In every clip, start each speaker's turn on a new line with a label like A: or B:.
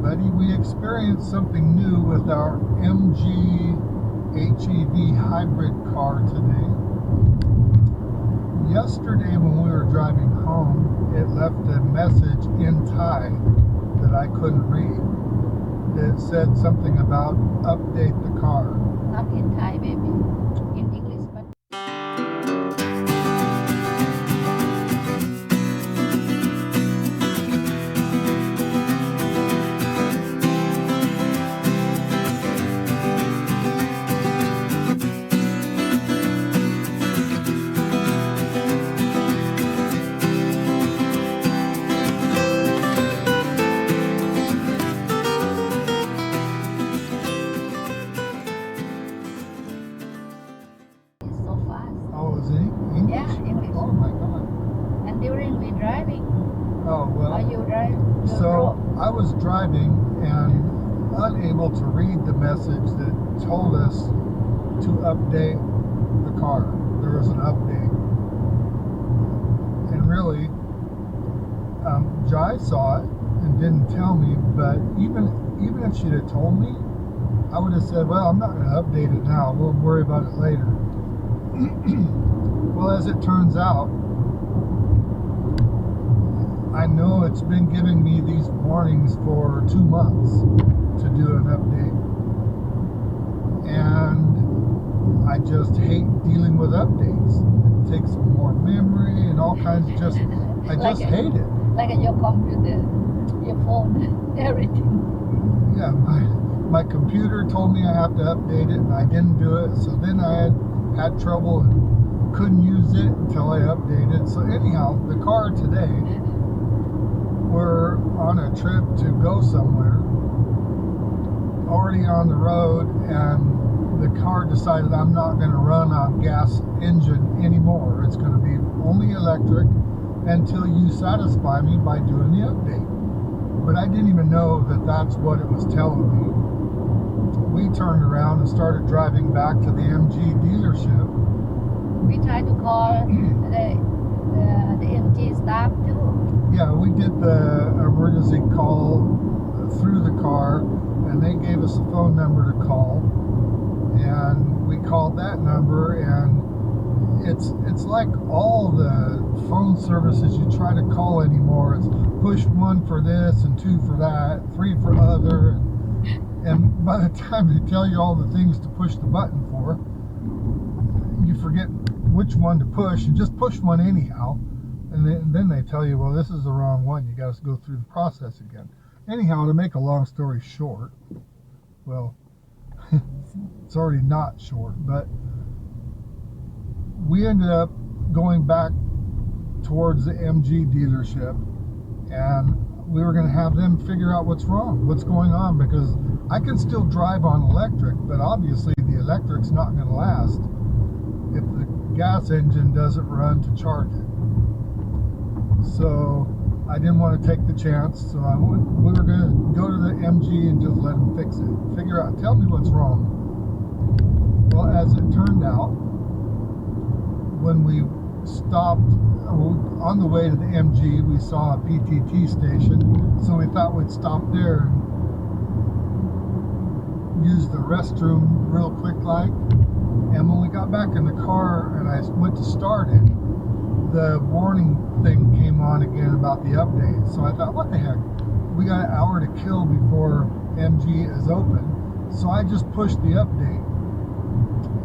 A: everybody. We experienced something new with our MG HEV hybrid car today. Yesterday when we were driving home, it left a message in Thai that I couldn't read. It said something about update the car.
B: Not in Thai, baby. In English, but it's so fast.
A: Oh, is it English?
B: Yeah, English.
A: Oh my God.
B: And during we driving,
A: Oh well.
B: are you drive? You
A: So
B: drove?
A: I was driving and unable to read the message that told us to update the car. There was an update. And really, Jai saw it and didn't tell me, but even if she'd have told me, I would have said, well, I'm not going to update it now. We'll worry about it later. Well, as it turns out, I know it's been giving me these warnings for 2 months to do an update. And I just hate dealing with updates. It takes more memory and all kinds of I just hate it.
B: Like your computer, your phone, everything.
A: Yeah, my computer told me I have to update it and I didn't do it. So then I had trouble and couldn't use it until I updated. So anyhow, the car today, we're on a trip to go somewhere, already on the road, and the car decided I'm not going to run on gas engine anymore. It's going to be only electric until you satisfy me by doing the update. But I didn't even know that that's what it was telling me. We turned around and started driving back to the MG dealership.
B: We try to call the MG staff too.
A: Yeah, we did the emergency call through the car, and they gave us a phone number to call, and we called that number, and it's like all the phone services you try to call anymore. It's push 1 for this and 2 for that, 3 for other, and by the time they tell you all the things to push the button for, you forget which one to push and just push one anyhow. And then they tell you, well, this is the wrong one. You got to go through the process again. Anyhow, to make a long story short, well, it's already not short, but we ended up going back towards the MG dealership, and we were going to have them figure out what's wrong, what's going on, because I can still drive on electric, but obviously the electric's not going to last if the gas engine doesn't run to charge it. So I didn't want to take the chance, so we were going to go to the MG and just let them fix it. Figure out, tell me what's wrong. Well, as it turned out, when we stopped on the way to the MG, we saw a PTT station, so we thought we'd stop there and use the restroom real quick like. And when we got back in the car and I went to start it, the warning thing came on again about the update. So I thought, what the heck? We got an hour to kill before MG is open. So I just pushed the update,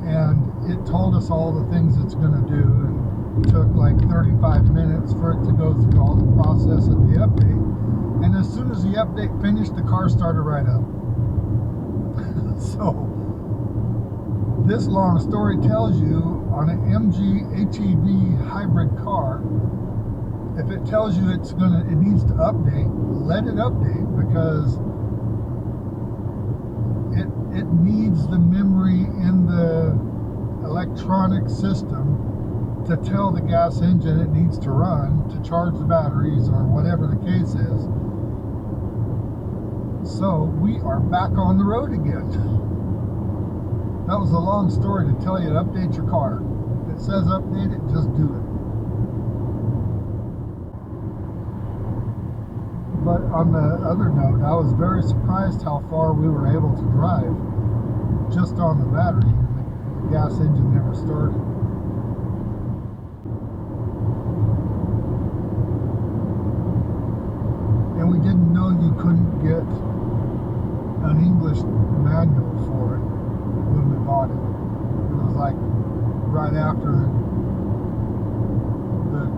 A: and it told us all the things it's going to do, and it took like 35 minutes for it to go through all the process of the update. And as soon as the update finished, the car started right up. So this long story tells you, on an MG HEV hybrid car, if it tells you it needs to update, let it update, because it needs the memory in the electronic system to tell the gas engine it needs to run to charge the batteries or whatever the case is. So we are back on the road again. That was a long story to tell you to update your car. If it says update it, just do it. But on the other note, I was very surprised how far we were able to drive just on the battery. The gas engine never started. And we didn't know you couldn't get an English manual for it when we bought it. It was like right after the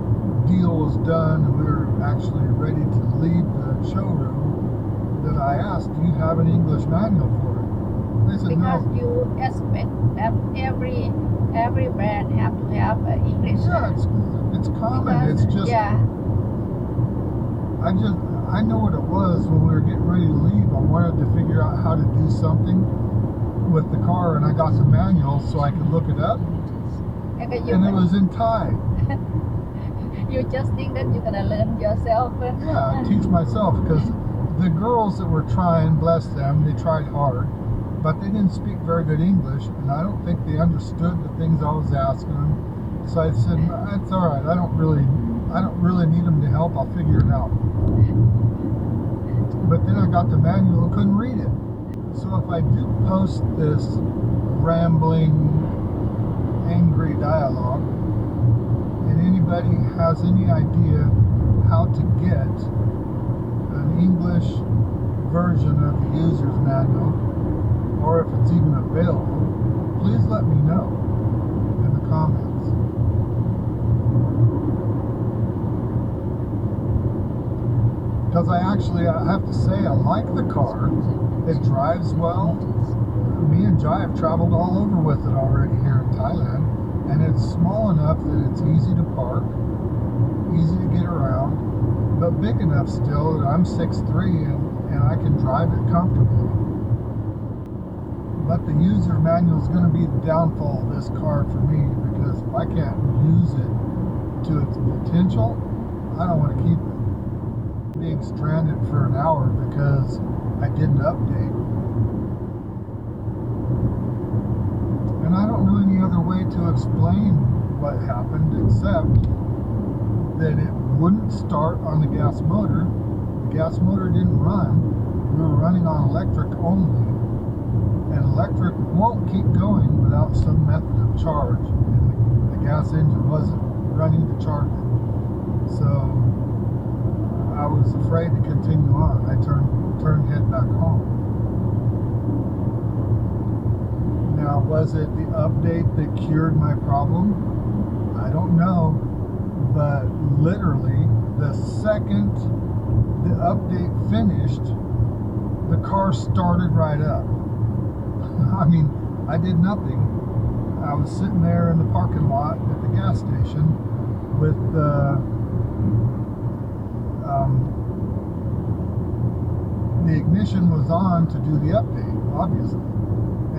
A: deal was done and we were actually ready to leave the showroom that I asked, do you have an English manual for it? They said
B: Because
A: no.
B: you expect that every brand have to have English.
A: Yeah, it's common.
B: Because,
A: It's just
B: yeah,
A: I know what it was when we were getting ready to leave. I wanted to figure out how to do something with the car, and I got the manual so I could look it up,
B: and
A: and it was in Thai.
B: you just think that you're gonna learn yourself.
A: Yeah, I teach myself because the girls that were trying, bless them, they tried hard, but they didn't speak very good English, and I don't think they understood the things I was asking them. So I said, it's all right. I don't really need them to help. I'll figure it out. But then I got the manual and couldn't read it. So if I do post this rambling, angry dialogue, and anybody has any idea how to get an English version of the user's manual, or if it's even available, please let me know in the comments. Because I have to say, I like the car. It drives well. Me and Jai have traveled all over with it already here in Thailand, and it's small enough that it's easy to park, easy to get around, but big enough still that I'm 6'3" and I can drive it comfortably. But the user manual is going to be the downfall of this car for me, because if I can't use it to its potential, I don't want to keep it. Being stranded for an hour because I didn't update. And I don't know any other way to explain what happened except that it wouldn't start on the gas motor. The gas motor didn't run. We were running on electric only. And electric won't keep going without some method of charge. And the gas engine wasn't running to charge it. So I was afraid to continue on. I turned head back home. Now, was it the update that cured my problem? I don't know, but literally the second the update finished, the car started right up. I mean, I did nothing. I was sitting there in the parking lot at the gas station with the ignition was on to do the update, obviously.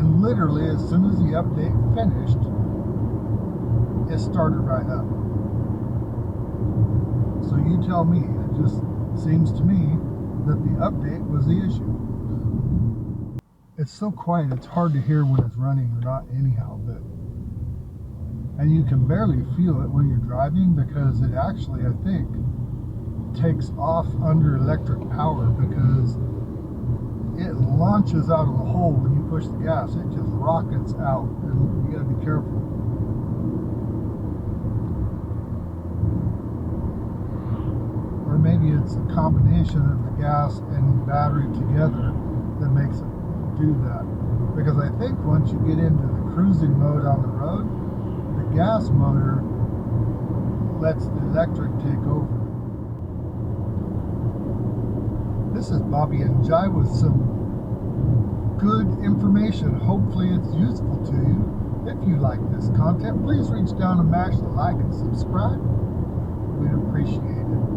A: And literally, as soon as the update finished, it started right up. So you tell me, it just seems to me that the update was the issue. It's so quiet, it's hard to hear when it's running or not anyhow, and you can barely feel it when you're driving, because it actually, I think, takes off under electric power, because it launches out of the hole when you push the gas. It just rockets out, and you gotta be careful. Or maybe it's a combination of the gas and battery together that makes it do that. Because I think once you get into the cruising mode on the road, the gas motor lets the electric take over. This is Bobby and Jai with some good information. Hopefully it's useful to you. If you like this content, please reach down and mash the like and subscribe. We'd appreciate it.